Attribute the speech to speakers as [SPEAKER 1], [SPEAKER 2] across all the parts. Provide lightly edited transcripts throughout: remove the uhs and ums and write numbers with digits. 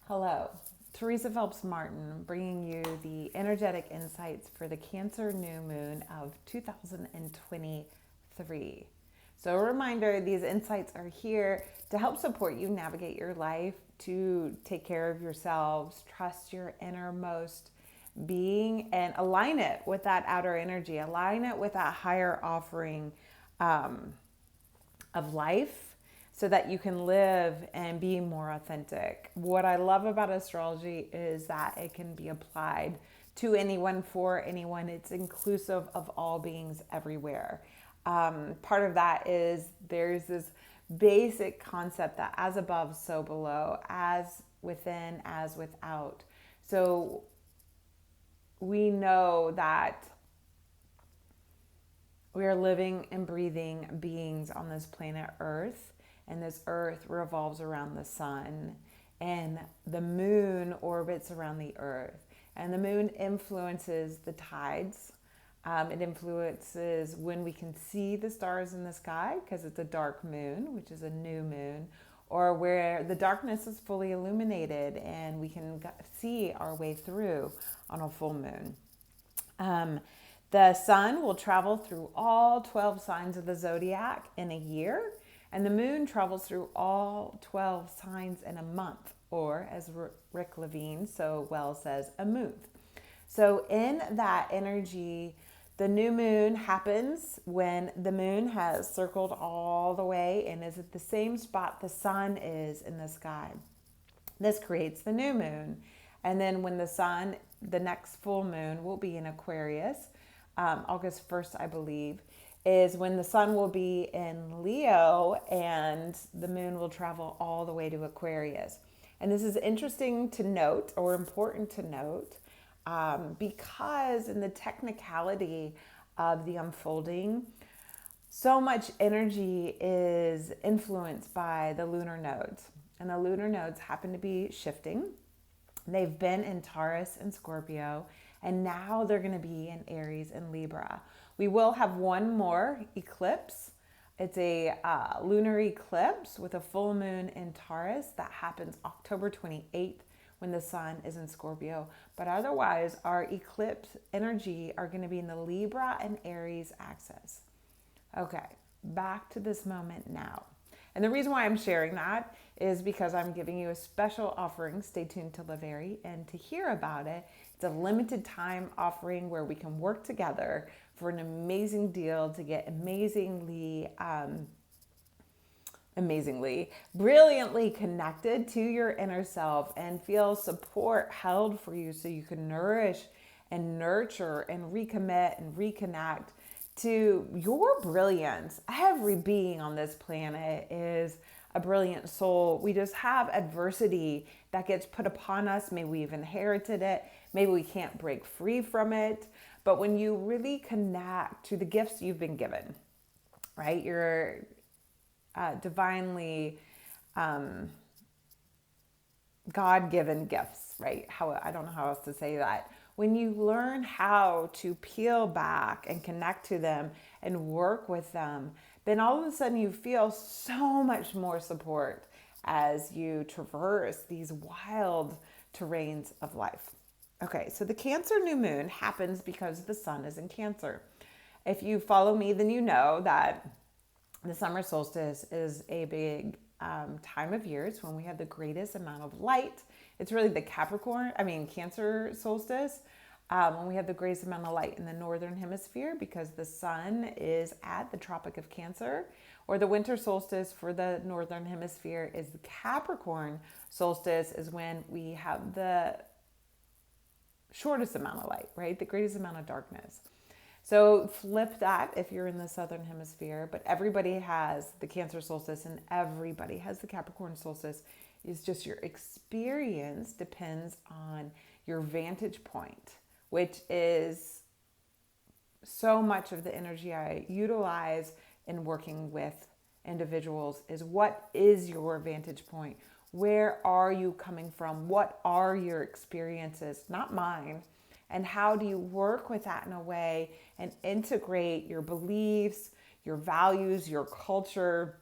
[SPEAKER 1] Hello, Teresa Phelps Martin bringing you the energetic insights for the Cancer new moon of 2023. So, a reminder, these insights are here to help support you navigate your life, to take care of yourselves, trust your innermost being, and align it with that outer energy, align it with that higher offering of life so that you can live and be more authentic. What I love about astrology is that it can be applied to anyone, for anyone. It's inclusive of all beings everywhere. Part of that is there's this basic concept that as above, so below, as within, as without. So we know that we are living and breathing beings on this planet Earth, and this Earth revolves around the sun, and the moon orbits around the Earth, and the moon influences the tides. It influences when we can see the stars in the sky because it's a dark moon, which is a new moon, or where the darkness is fully illuminated and we can see our way through on a full moon. The sun will travel through all 12 signs of the zodiac in a year, and the moon travels through all 12 signs in a month, or as Rick Levine so well says, a month. So, in that energy, the new moon happens when the moon has circled all the way and is at the same spot the sun is in the sky. This creates the new moon. And then when the next full moon will be in Aquarius, August 1st, I believe, is when the sun will be in Leo and the moon will travel all the way to Aquarius. And this is interesting to note, or important to note, because in the technicality of the unfolding, so much energy is influenced by the lunar nodes. And the lunar nodes happen to be shifting. They've been in Taurus and Scorpio, and now they're going to be in Aries and Libra. We will have one more eclipse. It's a lunar eclipse with a full moon in Taurus that happens October 28th when the sun is in Scorpio. But otherwise, our eclipse energy are going to be in the Libra and Aries axis. Okay, back to this moment now. And the reason why I'm sharing that is because I'm giving you a special offering. Stay tuned to the very end to hear about it. It's a limited time offering where we can work together for an amazing deal to get brilliantly connected to your inner self and feel support held for you so you can nourish and nurture and recommit and reconnect to your brilliance. Every being on this planet is a brilliant soul. We just have adversity that gets put upon us. Maybe we've inherited it. Maybe we can't break free from it. But when you really connect to the gifts you've been given, right? You're divinely God-given gifts, right? I don't know how else to say that. When you learn how to peel back and connect to them and work with them, then all of a sudden you feel so much more support as you traverse these wild terrains of life. Okay, so the Cancer new moon happens because the sun is in Cancer. If you follow me, then you know that the summer solstice is a big time of year. It's when we have the greatest amount of light. It's really the Cancer solstice, when we have the greatest amount of light in the northern hemisphere because the sun is at the Tropic of Cancer, or the winter solstice for the northern hemisphere is the Capricorn solstice, is when we have the shortest amount of light, right? The greatest amount of darkness. So flip that if you're in the southern hemisphere, but everybody has the Cancer solstice and everybody has the Capricorn solstice. It's just your experience depends on your vantage point, which is so much of the energy I utilize in working with individuals is what is your vantage point? Where are you coming from? What are your experiences? Not mine. And how do you work with that in a way and integrate your beliefs, your values, your culture,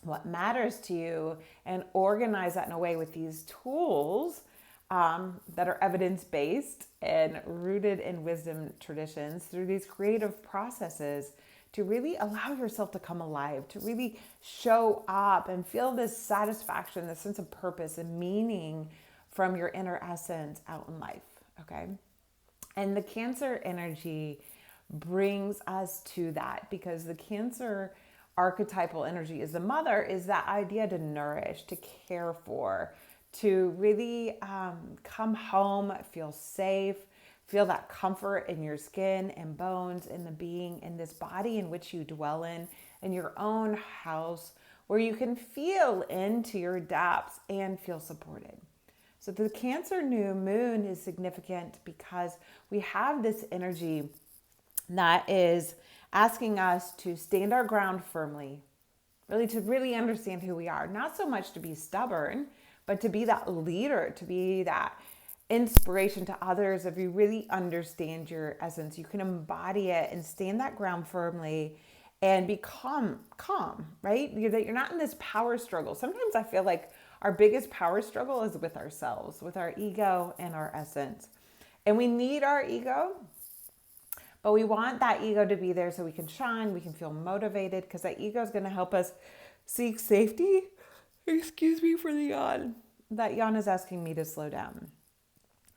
[SPEAKER 1] what matters to you, and organize that in a way with these tools that are evidence-based and rooted in wisdom traditions through these creative processes to really allow yourself to come alive, to really show up and feel this satisfaction, this sense of purpose and meaning from your inner essence out in life, okay? And the Cancer energy brings us to that, because the Cancer archetypal energy is the mother, is that idea to nourish, to care for, to really come home, feel safe, feel that comfort in your skin and bones, in the being, in this body in which you dwell in your own house, where you can feel into your depths and feel supported. So the Cancer new moon is significant because we have this energy that is asking us to stand our ground firmly, to really understand who we are. Not so much to be stubborn, but to be that leader, to be that inspiration to others. If you really understand your essence, you can embody it and stand that ground firmly and become calm, right? You're not in this power struggle. Sometimes I feel like our biggest power struggle is with ourselves, with our ego and our essence. And we need our ego, but we want that ego to be there so we can shine, we can feel motivated, because that ego is going to help us seek safety. Excuse me for the yawn. That yawn is asking me to slow down,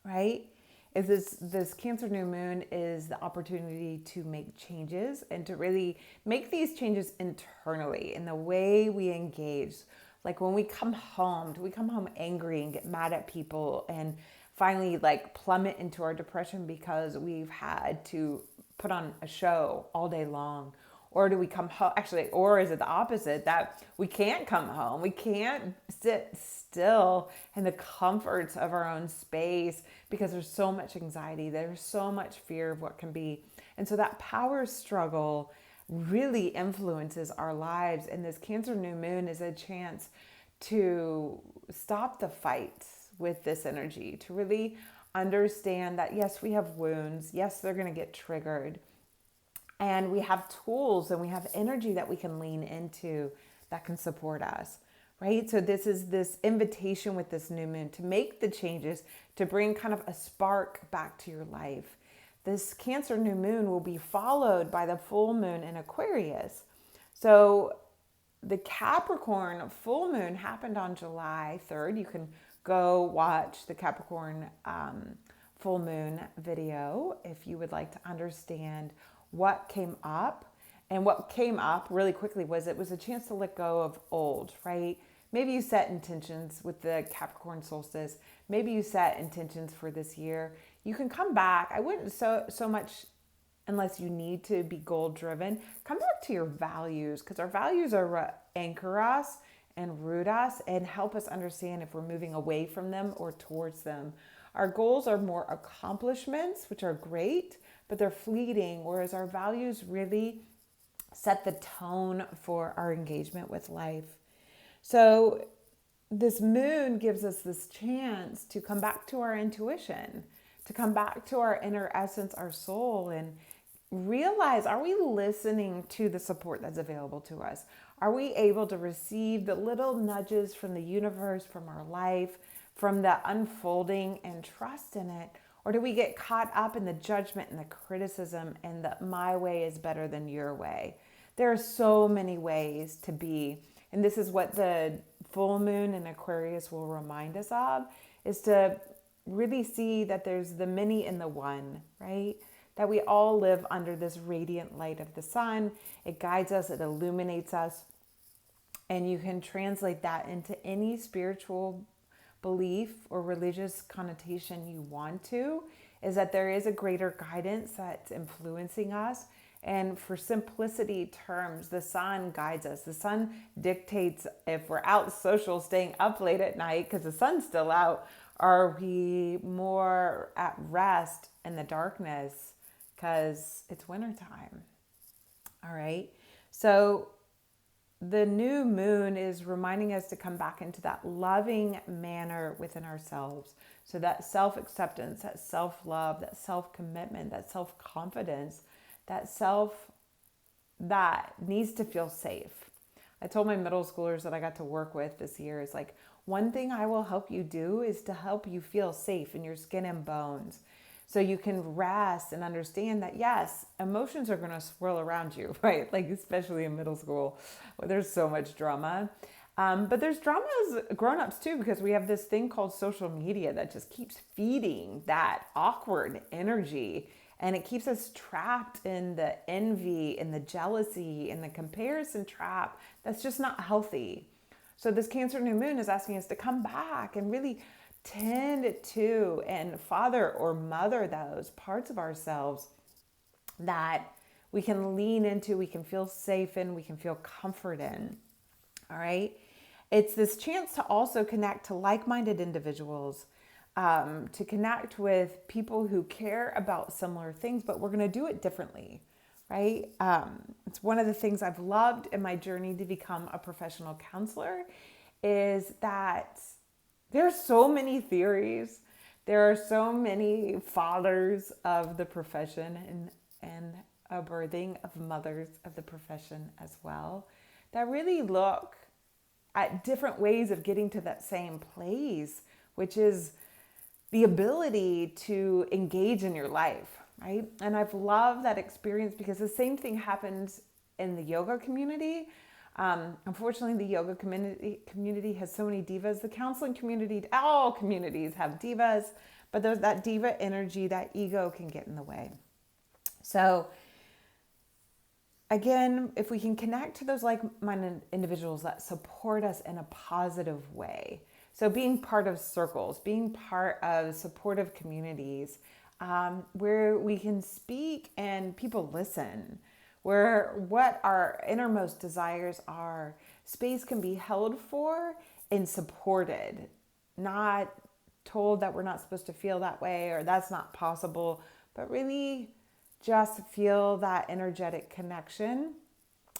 [SPEAKER 1] right? If this Cancer new moon is the opportunity to make changes and to really make these changes internally in the way we engage. Like when we come home, do we come home angry and get mad at people and finally like plummet into our depression because we've had to put on a show all day long? Or do we come home, or is it the opposite, that we can't come home? We can't sit still in the comforts of our own space because there's so much anxiety, there's so much fear of what can be. And so that power struggle really influences our lives. And this Cancer new moon is a chance to stop the fight with this energy, to really understand that, yes, we have wounds. Yes, they're going to get triggered. And we have tools and we have energy that we can lean into that can support us, right? So this is this invitation with this new moon to make the changes, to bring kind of a spark back to your life. This Cancer new moon will be followed by the full moon in Aquarius. So the Capricorn full moon happened on July 3rd. You can go watch the Capricorn full moon video if you would like to understand what came up. And what came up really quickly was it was a chance to let go of old, right? Maybe you set intentions with the Capricorn solstice. Maybe you set intentions for this year. You can come back. I wouldn't so much, unless you need to be goal driven, come back to your values, because our values are what anchor us and root us and help us understand if we're moving away from them or towards them. Our goals are more accomplishments, which are great, but they're fleeting, whereas our values really set the tone for our engagement with life. So this moon gives us this chance to come back to our intuition, to come back to our inner essence, our soul, and realize, are we listening to the support that's available to us? Are we able to receive the little nudges from the universe, from our life, from the unfolding, and trust in it? Or do we get caught up in the judgment and the criticism and the my way is better than your way? There are so many ways to be. And this is what the full moon in Aquarius will remind us of, is to really see that there's the many in the one, right? That we all live under this radiant light of the sun. It guides us, it illuminates us. And you can translate that into any spiritual belief or religious connotation you want to, is that there is a greater guidance that's influencing us. And for simplicity terms, the sun guides us. The sun dictates if we're out social, staying up late at night because the sun's still out. Are we more at rest in the darkness because it's wintertime? All right. So the new moon is reminding us to come back into that loving manner within ourselves. So that self-acceptance, that self-love, that self-commitment, that self-confidence, that self that needs to feel safe. I told my middle schoolers that I got to work with this year is like, one thing I will help you do is to help you feel safe in your skin and bones. So you can rest and understand that, yes, emotions are going to swirl around you, right? Like, especially in middle school, where there's so much drama. But there's drama as grown-ups too, because we have this thing called social media that just keeps feeding that awkward energy. And it keeps us trapped in the envy and the jealousy and the comparison trap that's just not healthy. So this Cancer new moon is asking us to come back and really tend to and father or mother those parts of ourselves that we can lean into, we can feel safe in, we can feel comfort in. All right. It's this chance to also connect to like-minded individuals, to connect with people who care about similar things, but we're going to do it differently, right? It's one of the things I've loved in my journey to become a professional counselor is that there's so many theories. There are so many fathers of the profession and a birthing of mothers of the profession as well that really look at different ways of getting to that same place, which is the ability to engage in your life, right? And I've loved that experience because the same thing happens in the yoga community. Unfortunately, the yoga community has so many divas. The counseling community, all communities have divas, but there's that diva energy, that ego can get in the way. So again, if we can connect to those like-minded individuals that support us in a positive way, so being part of circles, being part of supportive communities, where we can speak and people listen, where what our innermost desires are, space can be held for and supported, not told that we're not supposed to feel that way or that's not possible, but really just feel that energetic connection.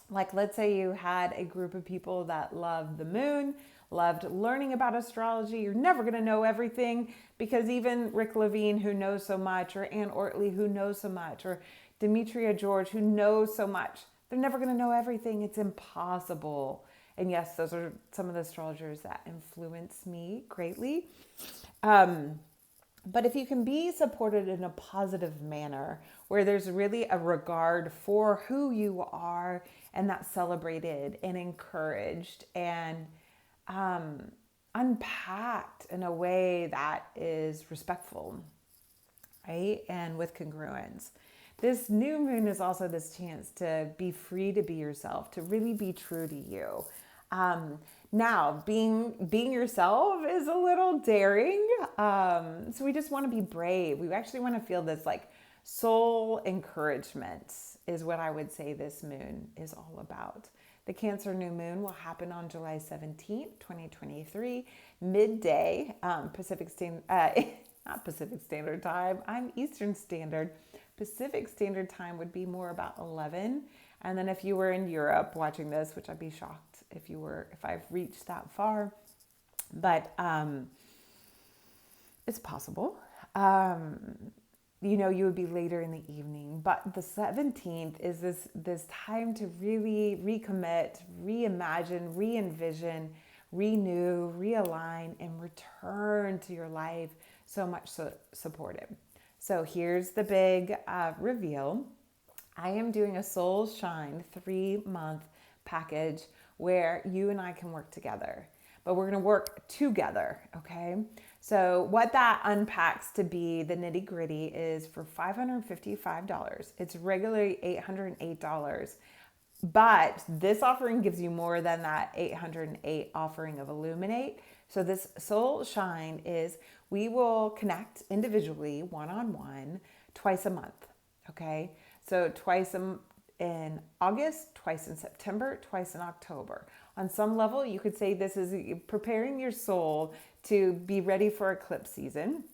[SPEAKER 1] Like, let's say you had a group of people that loved the moon, loved learning about astrology. You're never going to know everything because even Rick Levine, who knows so much, or Ann Ortley, who knows so much, or Demetria George, who knows so much, they're never going to know everything. It's impossible. And yes, those are some of the astrologers that influence me greatly. But if you can be supported in a positive manner, where there's really a regard for who you are and that's celebrated and encouraged and unpacked in a way that is respectful, right? And with congruence. This new moon is also this chance to be free to be yourself, to really be true to you. Now, being yourself is a little daring. So we just want to be brave. We actually want to feel this like soul encouragement is what I would say this moon is all about. The Cancer new moon will happen on July 17th, 2023, midday, Pacific Standard, not Pacific Standard Time. I'm Eastern Standard. Pacific Standard Time would be more about 11. And then if you were in Europe watching this, which I'd be shocked if I've reached that far, but it's possible. You would be later in the evening, but the 17th is this time to really recommit, reimagine, re-envision, renew, realign, and return to your life so much so supported. So here's the big reveal. I am doing a Soul Shine 3-month package where you and I can work together, but we're going to work together. Okay. So what that unpacks to be the nitty gritty is for $555. It's regularly $808, but this offering gives you more than that $808 offering of Illuminate. So this Soul Shine is, we will connect individually, one-on-one, twice a month. Okay. So twice in August, twice in September, twice in October. On some level, you could say this is preparing your soul to be ready for eclipse season,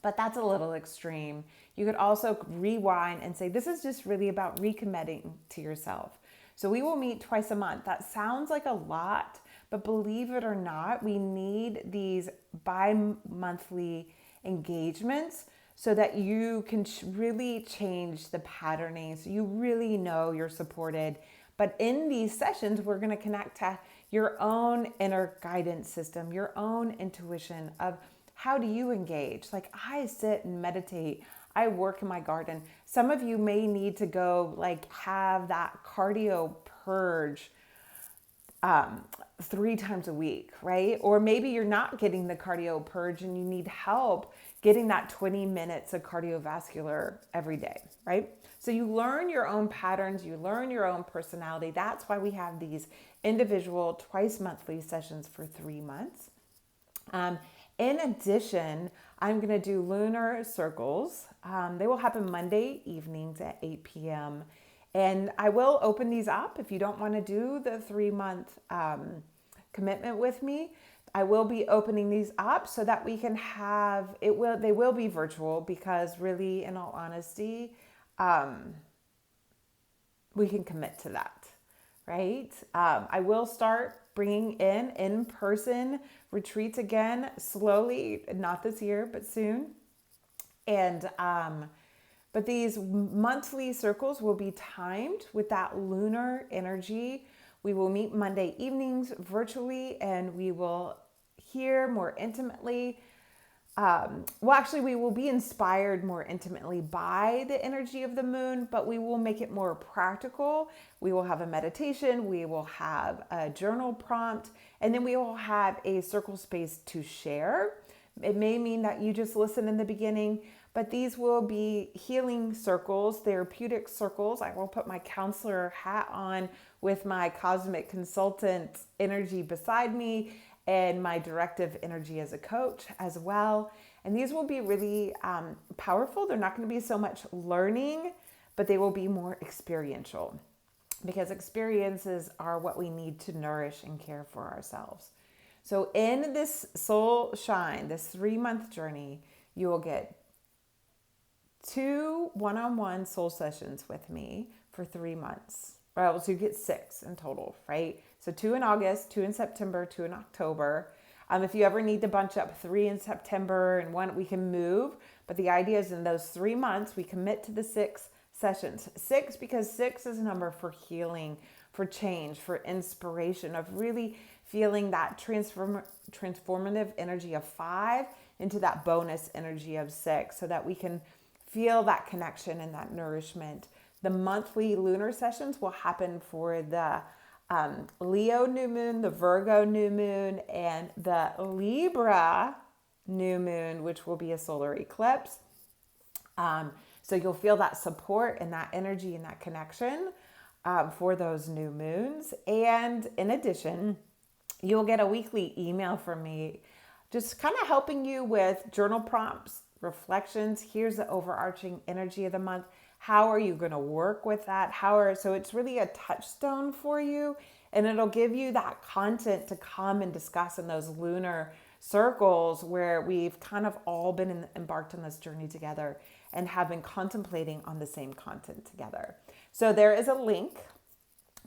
[SPEAKER 1] but that's a little extreme. You could also rewind and say this is just really about recommitting to yourself. So we will meet twice a month. That sounds like a lot, but believe it or not, we need these bi-monthly engagements so that you can really change the patterning, so you really know you're supported But in these sessions, we're going to connect to your own inner guidance system, your own intuition of how do you engage? Like I sit and meditate, I work in my garden. Some of you may need to go like have that cardio purge 3 times a week, right? Or maybe you're not getting the cardio purge and you need help getting that 20 minutes of cardiovascular every day, right? So you learn your own patterns, you learn your own personality. That's why we have these individual twice monthly sessions for 3 months. In addition, I'm going to do lunar circles. They will happen Monday evenings at 8 p.m. And I will open these up if you don't want to do the 3-month commitment with me. I will be opening these up so that we can have they will be virtual because really, in all honesty, we can commit to that, right? I will start bringing in-person retreats again slowly, not this year, but soon. And but these monthly circles will be timed with that lunar energy. We will meet Monday evenings virtually, and we will hear more intimately. We will be inspired more intimately by the energy of the moon, but we will make it more practical. We will have a meditation, we will have a journal prompt, and then we will have a circle space to share. It may mean that you just listen in the beginning, but these will be healing circles, therapeutic circles. I will put my counselor hat on with my cosmic consultant energy beside me and my directive energy as a coach as well. And these will be really powerful. They're not going to be so much learning, but they will be more experiential because experiences are what we need to nourish and care for ourselves. So in this Soul Shine, this 3-month journey, you will get 2 one-on-one soul sessions with me for 3 months. Well, so you get 6 in total, right? So 2 in August, 2 in September, 2 in October. If you ever need to bunch up 3 in September and 1, we can move. But the idea is in those 3 months, we commit to the 6 sessions. 6 because 6 is a number for healing, for change, for inspiration, of really feeling that transformative energy of 5 into that bonus energy of 6 so that we can feel that connection and that nourishment. The monthly lunar sessions will happen for the Leo new moon, the Virgo new moon, and the Libra new moon, which will be a solar eclipse. So you'll feel that support and that energy and that connection for those new moons. And in addition, you'll get a weekly email from me just kind of helping you with journal prompts, reflections. Here's the overarching energy of the month. How are you going to work with that? So it's really a touchstone for you, and it'll give you that content to come and discuss in those lunar circles where we've kind of all been embarked on this journey together and have been contemplating on the same content together. So there is a link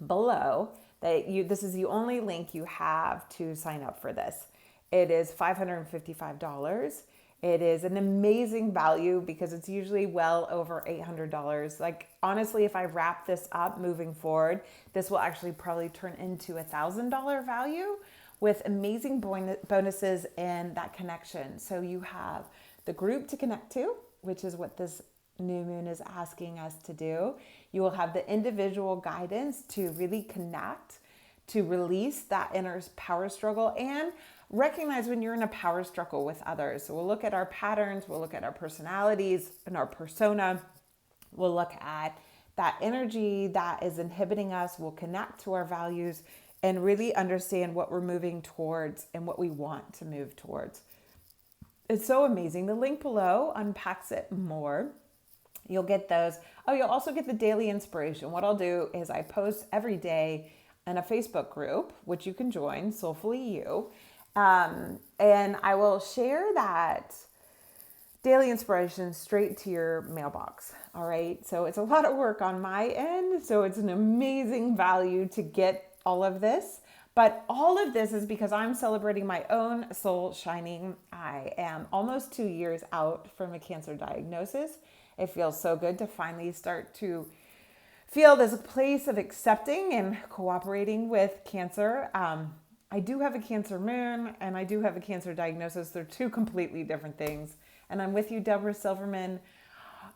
[SPEAKER 1] below this is the only link you have to sign up for this. It is $555. It is an amazing value because it's usually well over $800. Like honestly, if I wrap this up moving forward, this will actually probably turn into $1,000 value with amazing bonuses and that connection. So you have the group to connect to, which is what this new moon is asking us to do. You will have the individual guidance to really connect, to release that inner power struggle and recognize when you're in a power struggle with others. So we'll look at our patterns, we'll look at our personalities and our persona. We'll look at that energy that is inhibiting us. We'll connect to our values and really understand what we're moving towards and what we want to move towards. It's so amazing. The link below unpacks it more. You'll get those. Oh, you'll also get the daily inspiration. What I'll do is I post every day in a Facebook group, which you can join, Soulfully You. And I will share that daily inspiration straight to your mailbox. All right. So it's a lot of work on my end. So it's an amazing value to get all of this. But all of this is because I'm celebrating my own soul shining. I am almost 2 years out from a cancer diagnosis. It feels so good to finally start to feel this place of accepting and cooperating with Cancer. I do have a Cancer moon and I do have a Cancer diagnosis. They're two completely different things. And I'm with you, Deborah Silverman.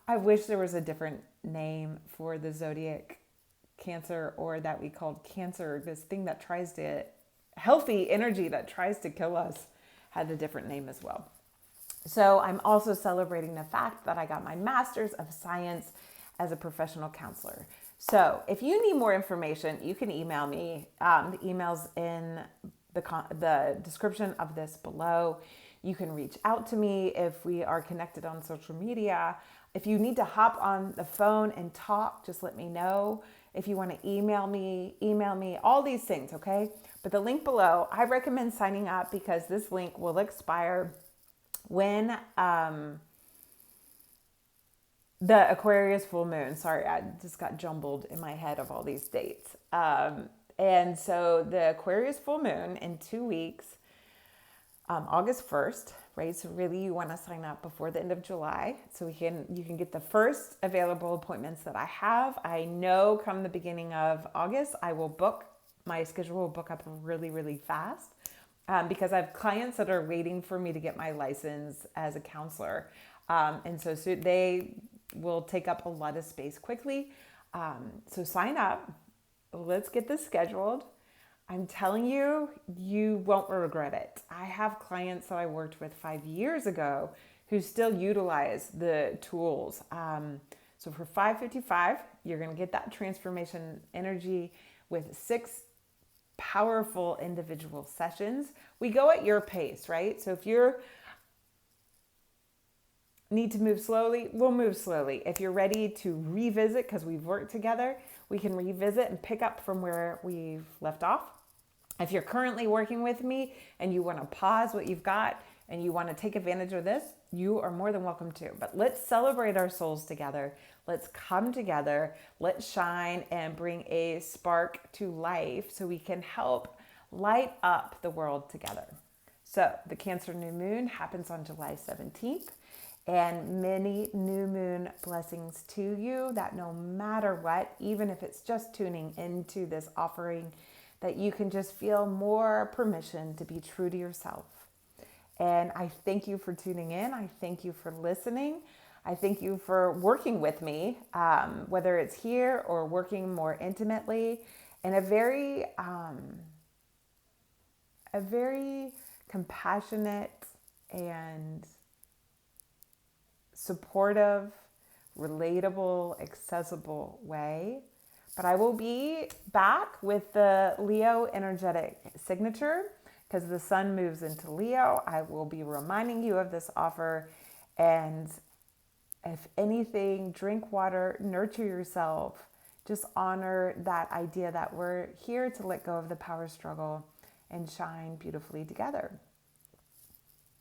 [SPEAKER 1] I wish there was a different name for the zodiac Cancer, or that we called Cancer, this thing that tries to, healthy energy that tries to kill us, had a different name as well. So I'm also celebrating the fact that I got my Master's of Science as a professional counselor. So if you need more information, you can email me. The email's in the description of this below. You can reach out to me if we are connected on social media. If you need to hop on the phone and talk, just let me know. If you want to email me, all these things, okay? But the link below, I recommend signing up because this link will expire when the Aquarius full moon, sorry, I just got jumbled in my head of all these dates. And so the Aquarius full moon in 2 weeks, August 1st, right? So really you want to sign up before the end of July so you can get the first available appointments that I have. I know come the beginning of August, my schedule will book up really, really fast because I have clients that are waiting for me to get my license as a counselor. And so they will take up a lot of space quickly. So sign up. Let's get this scheduled. I'm telling you, you won't regret it. I have clients that I worked with 5 years ago who still utilize the tools. So for $555, you're going to get that transformation energy with 6 powerful individual sessions. We go at your pace, right? So if you need to move slowly, we'll move slowly. If you're ready to revisit, because we've worked together, we can revisit and pick up from where we've left off. If you're currently working with me and you want to pause what you've got and you want to take advantage of this, you are more than welcome to. But let's celebrate our souls together. Let's come together. Let's shine and bring a spark to life so we can help light up the world together. So the Cancer new moon happens on July 17th. And many new moon blessings to you, that no matter what, even if it's just tuning into this offering, that you can just feel more permission to be true to yourself. And I thank you for tuning in. I thank you for listening. I thank you for working with me, whether it's here or working more intimately in a very compassionate and supportive, relatable, accessible way. But I will be back with the Leo energetic signature because the sun moves into Leo. I will be reminding you of this offer. And if anything, drink water, nurture yourself, just honor that idea that we're here to let go of the power struggle and shine beautifully together.